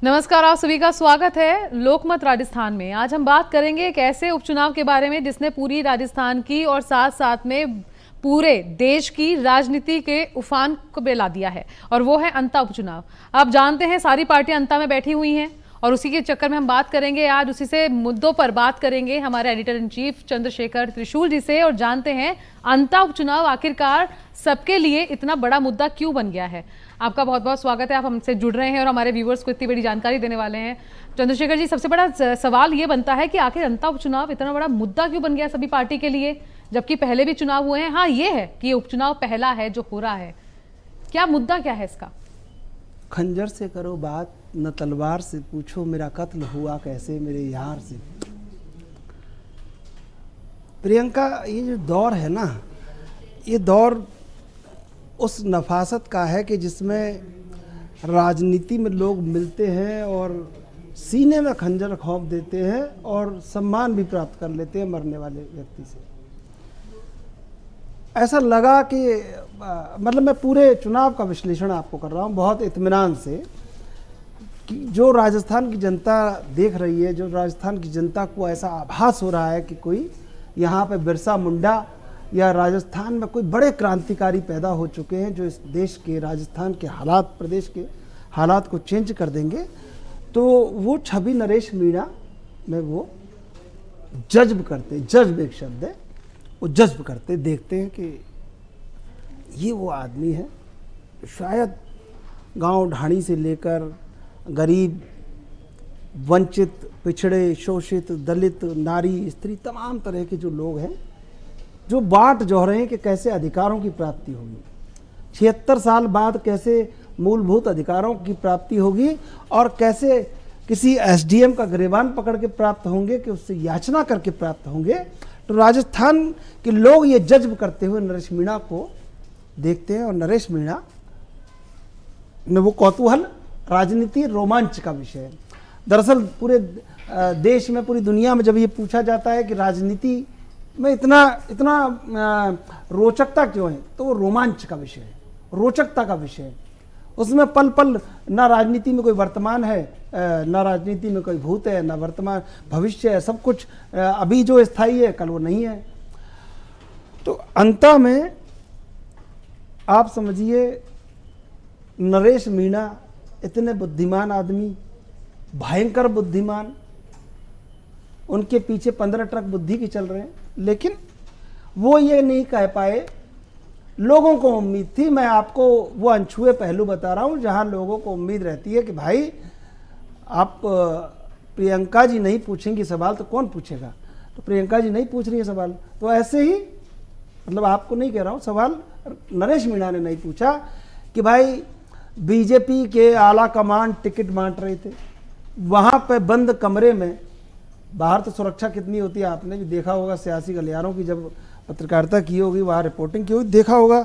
नमस्कार, आप सभी का स्वागत है लोकमत राजस्थान में। आज हम बात करेंगे एक ऐसे उपचुनाव के बारे में जिसने पूरी राजस्थान की और साथ साथ में पूरे देश की राजनीति के उफान को बेला दिया है, और वो है अंता उपचुनाव। आप जानते हैं सारी पार्टियां अंता में बैठी हुई हैं और उसी के चक्कर में हम बात करेंगे आज उसी से मुद्दों पर बात करेंगे हमारे एडिटर इन चीफ चंद्रशेखर त्रिशूल जी से, और जानते हैं अंता उपचुनाव आखिरकार सबके लिए इतना बड़ा मुद्दा क्यों बन गया है। आपका बहुत बहुत स्वागत है, आप हमसे जुड़ रहे हैं और हमारे व्यूवर्स को इतनी बड़ी जानकारी देने वाले हैं। चंद्रशेखर जी, सबसे बड़ा सवाल ये बनता है कि आखिर अंता उपचुनाव इतना बड़ा मुद्दा क्यों बन गया सभी पार्टी के लिए, जबकि पहले भी चुनाव हुए हैं। हाँ, ये है कि ये उपचुनाव पहला है जो हो रहा है। क्या मुद्दा क्या है इसका? खंजर से करो बात न तलवार से, पूछो मेरा कत्ल हुआ कैसे मेरे यार से। प्रियंका, ये जो दौर है ना, ये दौर उस नफासत का है कि जिसमें राजनीति में लोग मिलते हैं और सीने में खंजर खौंप देते हैं और सम्मान भी प्राप्त कर लेते हैं मरने वाले व्यक्ति से। ऐसा लगा कि मतलब मैं पूरे चुनाव का विश्लेषण आपको कर रहा हूँ बहुत इत्मीनान से, कि जो राजस्थान की जनता देख रही है, जो राजस्थान की जनता को ऐसा आभास हो रहा है कि कोई यहाँ पे बिरसा मुंडा या राजस्थान में कोई बड़े क्रांतिकारी पैदा हो चुके हैं जो इस देश के, राजस्थान के हालात, प्रदेश के हालात को चेंज कर देंगे। तो वो छवि नरेश मीणा में वो जज्ब करते, जज्ब एक शब्द है, वो जज्ब करते देखते हैं कि ये वो आदमी है। शायद गांव ढाणी से लेकर गरीब, वंचित, पिछड़े, शोषित, दलित, नारी, स्त्री, तमाम तरह के जो लोग हैं जो बाट जोह रहे हैं कि कैसे अधिकारों की प्राप्ति होगी, 76 साल बाद कैसे मूलभूत अधिकारों की प्राप्ति होगी और कैसे किसी एसडीएम का गिरबान पकड़ के प्राप्त होंगे, कि उससे याचना करके प्राप्त होंगे। तो राजस्थान के लोग ये जज्ब करते हुए नरेश मीणा को देखते हैं और नरेश मीणा में वो कौतूहल, राजनीति रोमांच का विषय है। दरअसल पूरे देश में, पूरी दुनिया में जब ये पूछा जाता है कि राजनीति में इतना रोचकता क्यों है, तो वो रोमांच का विषय है, रोचकता का विषय है। उसमें पल पल ना राजनीति में कोई वर्तमान है, ना राजनीति में कोई भूत है, ना वर्तमान भविष्य है। सब कुछ अभी जो स्थायी है कल वो नहीं है। तो अंत में आप समझिए नरेश मीणा इतने बुद्धिमान आदमी, भयंकर बुद्धिमान, उनके पीछे 15 ट्रक बुद्धि के चल रहे हैं, लेकिन वो ये नहीं कह पाए। लोगों को उम्मीद थी, मैं आपको वो अनछुए पहलू बता रहा हूं जहां लोगों को उम्मीद रहती है कि भाई आप प्रियंका जी नहीं पूछेंगी सवाल तो कौन पूछेगा, तो प्रियंका जी नहीं पूछ रही है सवाल, तो ऐसे ही, मतलब आपको नहीं कह रहा हूं, सवाल नरेश मीणा ने नहीं पूछा कि भाई बीजेपी के आला कमान टिकट बांट रहे थे, वहां पे बंद कमरे में, बाहर तो सुरक्षा कितनी होती है आपने भी देखा होगा, सियासी गलियारों की जब पत्रकारिता की होगी, वहां रिपोर्टिंग की होगी, देखा होगा।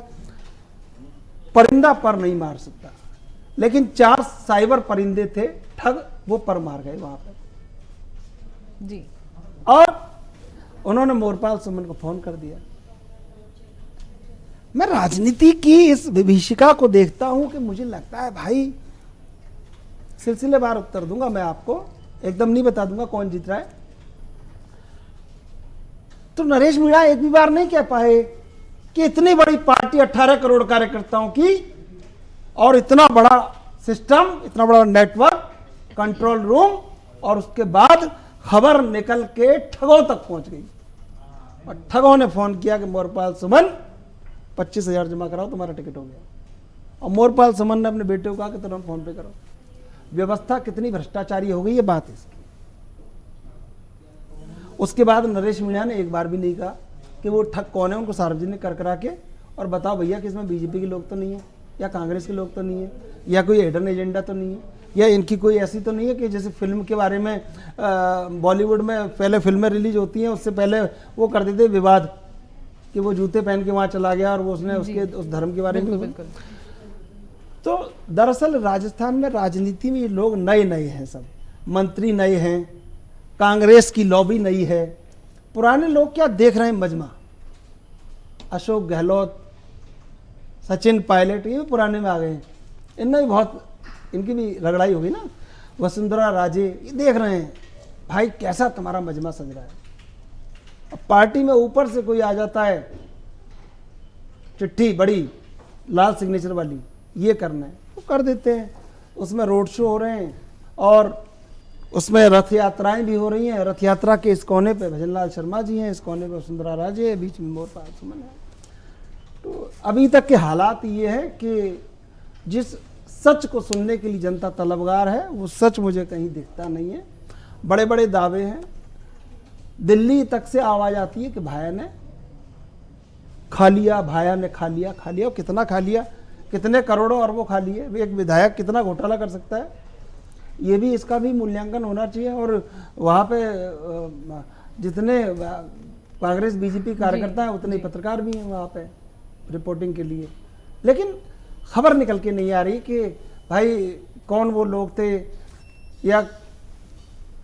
परिंदा पर नहीं मार सकता, लेकिन 4 साइबर परिंदे थे ठग, वो पर मार गए वहां पर जी। और उन्होंने मोरपाल सुमन को फोन कर दिया। मैं राजनीति की इस विभीषिका को देखता हूं कि मुझे लगता है भाई, सिलसिलेवार उत्तर दूंगा मैं आपको, एकदम नहीं बता दूंगा कौन जीत रहा है। तो नरेश मीणा एक भी बार नहीं कह पाए कि इतनी बड़ी पार्टी, 18 करोड़ कार्यकर्ताओं की, और इतना बड़ा सिस्टम, इतना बड़ा नेटवर्क, कंट्रोल रूम, और उसके बाद खबर निकल के ठगों तक पहुंच गई और ठगों ने फोन किया कि मोरपाल सुमन 25,000 जमा कराओ, तुम्हारा टिकट हो गया। और मोरपाल सुमन ने अपने बेटे को कहा कि तुरंत फोन पे करो। व्यवस्था कितनी भ्रष्टाचारी हो गई है बात इसकी। उसके बाद नरेश मीणा ने एक बार भी नहीं कहा कि वो ठग कौन है, उनको सार्वजनिक कर करा के और बताओ भैया कि इसमें बीजेपी के लोग तो नहीं है, या कांग्रेस के लोग तो नहीं है, या कोई हिडन एजेंडा तो नहीं है, या इनकी कोई ऐसी तो नहीं है कि जैसे फिल्म के बारे में बॉलीवुड में पहले फिल्में रिलीज होती हैं उससे पहले वो कर देते विवाद कि वो जूते पहन के वहां चला गया और वो उसने उसके उस धर्म के बारे में। तो दरअसल राजस्थान में राजनीति में ये लोग नए नए हैं, सब मंत्री नए हैं, कांग्रेस की लॉबी नई है, पुराने लोग क्या देख रहे हैं मजमा, अशोक गहलोत, सचिन पायलट, ये भी पुराने में आ गए हैं, इनमें भी बहुत, इनकी भी रगड़ाई होगी ना। वसुंधरा राजे, ये देख रहे हैं भाई कैसा तुम्हारा मजमा सज रहा है। अब पार्टी में ऊपर से कोई आ जाता है, चिट्ठी बड़ी लाल सिग्नेचर वाली, ये करना है तो कर देते हैं। उसमें रोड शो हो रहे हैं और उसमें रथ यात्राएं भी हो रही हैं। रथ यात्रा के इस कोने पे भजनलाल शर्मा जी हैं, इस कोने पे वसुंधरा राजे है, बीच में मोरपाल सुमन है। तो अभी तक के हालात ये है कि जिस सच को सुनने के लिए जनता तलबगार है, वो सच मुझे कहीं दिखता नहीं है। बड़े बड़े दावे हैं, दिल्ली तक से आवाज आती है कि भाया ने खा लिया, भाया ने खा लिया। खा लिया, कितना खा लिया, कितने करोड़ों अरबों खा लिए, एक विधायक कितना घोटाला कर सकता है, ये भी इसका भी मूल्यांकन होना चाहिए। और वहाँ पे जितने कांग्रेस बीजेपी कार्यकर्ता हैं उतने पत्रकार भी हैं वहाँ पे रिपोर्टिंग के लिए, लेकिन खबर निकल के नहीं आ रही कि भाई कौन वो लोग थे, या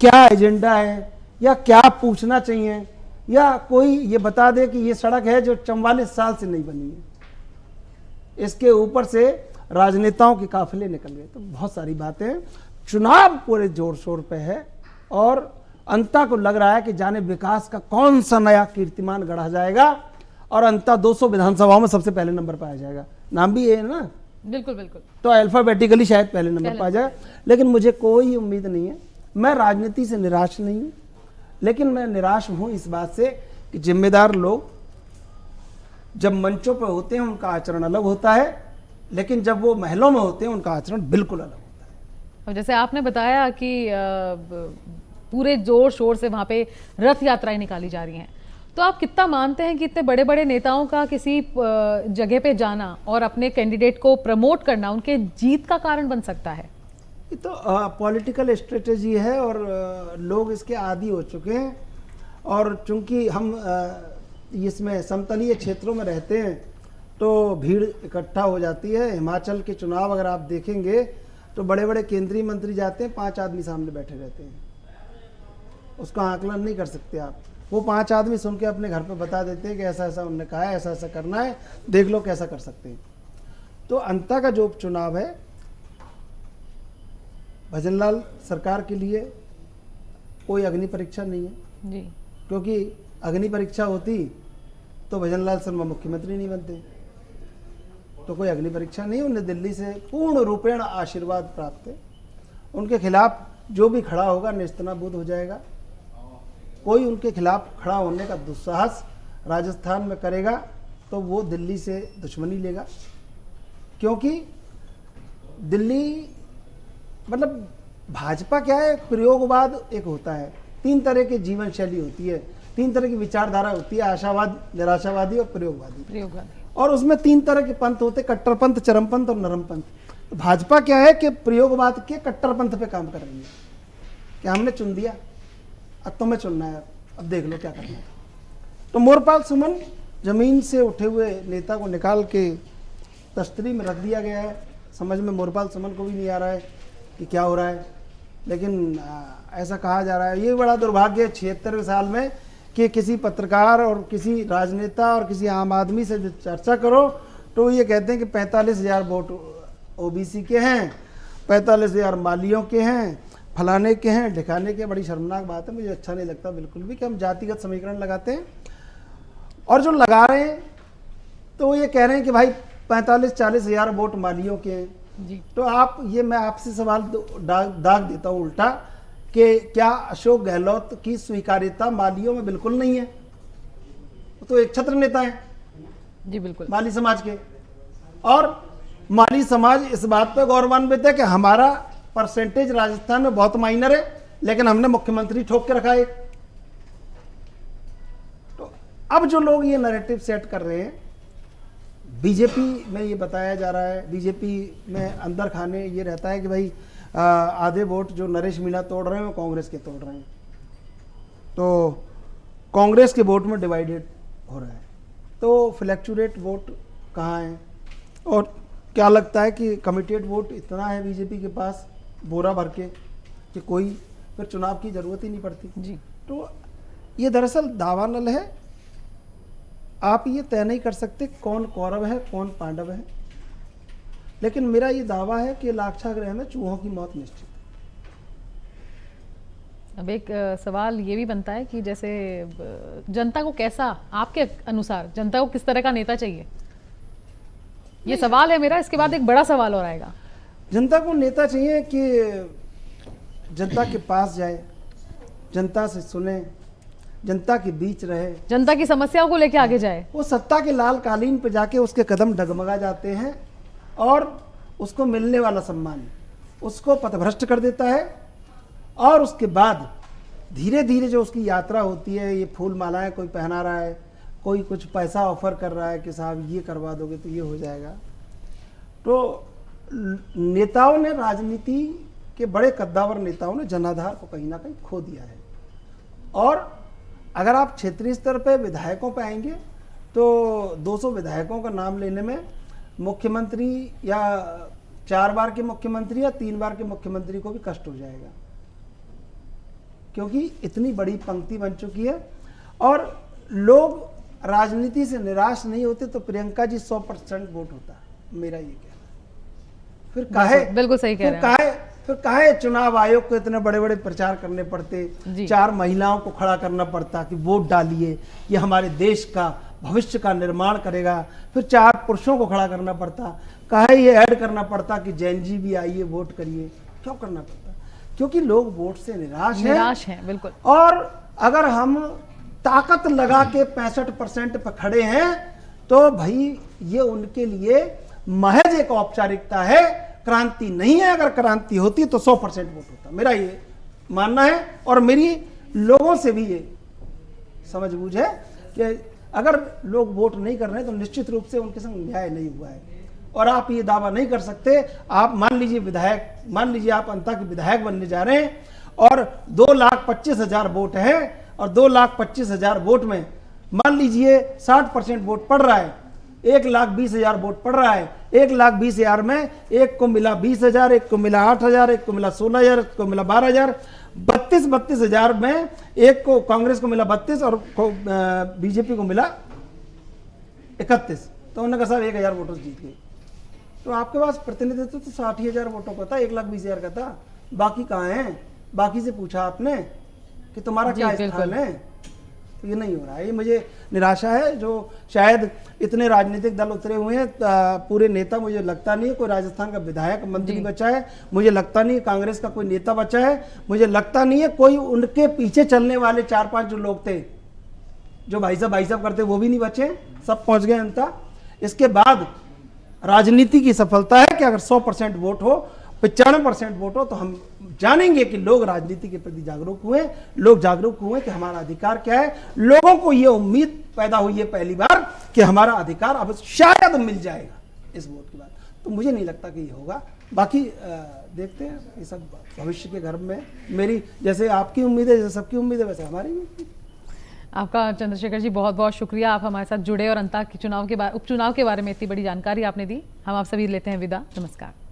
क्या एजेंडा है, या क्या पूछना चाहिए, या कोई ये बता दे कि ये सड़क है जो 44 साल से नहीं बनी है। इसके ऊपर से राजनेताओं के काफिले निकल गए। तो बहुत सारी बातें हैं। चुनाव पूरे जोर शोर पे है और अंता को लग रहा है कि जाने विकास का कौन सा नया कीर्तिमान गढ़ा जाएगा और अंता 200 विधानसभाओं में सबसे पहले नंबर पर आ जाएगा। नाम भी ये है ना, बिल्कुल बिल्कुल, तो अल्फाबेटिकली शायद पहले नंबर पर आ जाए, लेकिन मुझे कोई उम्मीद नहीं है। मैं राजनीति से निराश नहीं हूं, लेकिन मैं निराश हूं इस बात से कि जिम्मेदार लोग जब मंचों पर होते हैं उनका आचरण अलग होता है, लेकिन जब वो महलों में होते हैं उनका आचरण बिल्कुल अलग होता है। और जैसे आपने बताया कि पूरे जोर शोर से वहाँ पे रथ यात्राएं निकाली जा रही हैं, तो आप कितना मानते हैं कि इतने बड़े बड़े नेताओं का किसी जगह पे जाना और अपने कैंडिडेट को प्रमोट करना उनके जीत का कारण बन सकता है? ये तो पॉलिटिकल स्ट्रेटेजी है और लोग इसके आदी हो चुके हैं। और चूंकि हम इसमें समतलीय क्षेत्रों में रहते हैं तो भीड़ इकट्ठा हो जाती है। हिमाचल के चुनाव अगर आप देखेंगे तो बड़े बड़े केंद्रीय मंत्री जाते हैं, 5 आदमी सामने बैठे रहते हैं, उसका आकलन नहीं कर सकते आप। वो 5 आदमी सुन के अपने घर पे बता देते हैं कि ऐसा ऐसा उन्होंने कहा है, ऐसा ऐसा करना है, देख लो कैसा कर सकते हैं। तो अंता का जो चुनाव है भजनलाल सरकार के लिए कोई अग्नि परीक्षा नहीं है जी, क्योंकि अग्नि परीक्षा होती तो भजनलाल शर्मा मुख्यमंत्री नहीं बनते। तो कोई अग्नि परीक्षा नहीं, उन्हें दिल्ली से पूर्ण रूपेण आशीर्वाद प्राप्त है। उनके खिलाफ जो भी खड़ा होगा नेस्तनाबूद हो जाएगा। कोई उनके खिलाफ खड़ा होने का दुस्साहस राजस्थान में करेगा तो वो दिल्ली से दुश्मनी लेगा, क्योंकि दिल्ली मतलब भाजपा क्या है, प्रयोगवाद एक होता है। 3 तरह की जीवन शैली होती है, 3 तरह की विचारधारा होती है, आशावाद, निराशावादी और प्रयोगवादी। और उसमें 3 तरह के पंथ होते, कट्टरपंथ, चरमपंथ और नरमपंथ। तो भाजपा क्या है कि प्रयोगवाद के कट्टरपंथ पे काम कर रही है कि हमने चुन दिया, अब तुम्हें चुनना है, अब देख लो क्या करना है। तो मोरपाल सुमन जमीन से उठे हुए नेता को निकाल के तश्तरी में रख दिया गया है। समझ में मोरपाल सुमन को भी नहीं आ रहा है कि क्या हो रहा है, लेकिन ऐसा कहा जा रहा है। ये बड़ा दुर्भाग्य है 76वें साल में कि किसी पत्रकार और किसी राजनेता और किसी आम आदमी से चर्चा करो तो ये कहते हैं कि 45,000 वोट ओबीसी के हैं, 45,000 मालियों के हैं, फलाने के हैं, ढिकाने के। बड़ी शर्मनाक बात है, मुझे अच्छा नहीं लगता बिल्कुल भी कि हम जातिगत समीकरण लगाते हैं। और जो लगा रहे हैं तो वो ये कह रहे हैं कि भाई 45-40,000 वोट मालियों के हैं जी। तो आप ये, मैं आपसे सवाल दाग देता हूँ उल्टा कि क्या अशोक गहलोत की स्वीकार्यता मालियों में बिल्कुल नहीं है? वो तो एक छत्र नेता है जी, बिल्कुल, माली समाज के, और माली समाज इस बात पर गौरवान्वित है कि हमारा परसेंटेज राजस्थान में बहुत माइनर है, लेकिन हमने मुख्यमंत्री ठोक के रखा है। तो अब जो लोग ये नैरेटिव सेट कर रहे हैं, बीजेपी में ये बताया जा रहा है, बीजेपी में अंदर खाने ये रहता है कि भाई आधे वोट जो नरेश मीणा तोड़ रहे हैं वो कांग्रेस के तोड़ रहे हैं, तो कांग्रेस के वोट में डिवाइडेड हो रहा है। तो फ्लैक्चुएट वोट कहाँ है? और क्या लगता है कि कमिटेड वोट इतना है बीजेपी के पास बोरा भर के कि कोई फिर चुनाव की जरूरत ही नहीं पड़ती जी। तो ये दरअसल दावानल है। आप ये तय नहीं कर सकते कौन कौरव है कौन पांडव है, लेकिन मेरा ये दावा है कि लाक्षागृह में चूहों की मौत निश्चित है। अब एक सवाल ये भी बनता है कि जैसे जनता को कैसा, आपके अनुसार जनता को किस तरह का नेता चाहिए? ये सवाल है मेरा, इसके बाद एक बड़ा सवाल और आएगा। जनता को नेता चाहिए कि जनता के पास जाए, जनता से सुने, जनता के बीच रहे, जनता की समस्याओं को लेके आगे जाए। वो सत्ता के लाल कालीन पे जाके उसके कदम डगमगा जाते हैं और उसको मिलने वाला सम्मान उसको पथभ्रष्ट कर देता है। और उसके बाद धीरे धीरे जो उसकी यात्रा होती है, ये फूल मालाएं कोई पहना रहा है, कोई कुछ पैसा ऑफर कर रहा है कि साहब ये करवा दोगे तो ये हो जाएगा। तो नेताओं ने, राजनीति के बड़े कद्दावर नेताओं ने जनाधार को कहीं ना कहीं खो दिया है। और अगर आप क्षेत्रीय स्तर पे विधायकों पे आएंगे तो 200 विधायकों का नाम लेने में मुख्यमंत्री या 4 बार के मुख्यमंत्री या 3 बार के मुख्यमंत्री को भी कष्ट हो जाएगा, क्योंकि इतनी बड़ी पंक्ति बन चुकी है। और लोग राजनीति से निराश नहीं होते तो प्रियंका जी 100% वोट होता, मेरा ये कहना है। फिर काहे, बिल्कुल सही कह रहे हैं। फिर काहे चुनाव आयोग को इतने बड़े बड़े प्रचार करने पड़ते, 4 महिलाओं को खड़ा करना पड़ता कि वोट डालिए, ये हमारे देश का भविष्य का निर्माण करेगा। फिर 4 पुरुषों को खड़ा करना पड़ता, काहे ये ऐड करना पड़ता कि जैन जी भी आइए वोट करिए। क्यों करना पड़ता? क्योंकि लोग वोट से निराश हैं। बिल्कुल। और अगर हम ताकत लगा के 65% पर खड़े हैं तो भाई ये उनके लिए महज एक औपचारिकता है, क्रांति नहीं है। अगर क्रांति होती तो 100% वोट होता, मेरा ये मानना है। और मेरी लोगों से भी ये समझबूझ है कि अगर लोग वोट नहीं कर रहे हैं तो निश्चित रूप से उनके संग न्याय नहीं हुआ है। और आप ये दावा नहीं कर सकते, आप मान लीजिए आप अंता के विधायक बनने जा रहे हैं और 2,25,000 वोट है और 2,25,000 वोट में मान लीजिए 60% वोट पड़ रहा है, 1,20,000 वोट पड़ रहा है। 1,20,000 में एक को मिला 20,000, एक को मिला 8,000, एक को मिला 16,000, एक को मिला 12,000, 32,000 में एक को कांग्रेस को मिला 32 और बीजेपी को मिला 31। तो उन्होंने कहा साहब 1,000 वोटों से जीत गए। तो आपके पास प्रतिनिधित्व तो 60,000 वोटों का था, 1,20,000 का था, बाकी कहाँ हैं? बाकी से पूछा आपने कि तुम्हारा क्या स्थान है? तो ये नहीं हो रहा है। ये मुझे निराशा है। जो शायद इतने राजनीतिक दल उतरे हुए हैं, पूरे नेता मुझे लगता नहीं है कोई राजस्थान का विधायक मंत्री बचा है, मुझे लगता नहीं है कांग्रेस का कोई नेता बचा है, मुझे लगता नहीं है कोई उनके पीछे चलने वाले 4-5 जो लोग थे जो भाई साहब करते वो भी नहीं बचे, सब पहुंच गए अंता। इसके बाद राजनीति की सफलता है कि अगर 100% वोट हो, 95% वोट हो, तो हम जानेंगे कि लोग राजनीति के प्रति जागरूक हुए, लोग जागरूक हुए कि हमारा अधिकार क्या है। लोगों को यह उम्मीद पैदा हुई है पहली बार कि हमारा अधिकार अब शायद मिल जाएगा इस वोट के बाद। तो मुझे नहीं लगता कि ये होगा। बाकी देखते हैं, ये सब भविष्य के घर में मेरी जैसे आपकी उम्मीद है, जैसे सबकी उम्मीद है, वैसे हमारी भी। आपका चंद्रशेखर जी बहुत बहुत शुक्रिया, आप हमारे साथ जुड़े और अंता के उपचुनाव के बारे में इतनी बड़ी जानकारी आपने दी। हम आप सभी लेते हैं विदा। नमस्कार।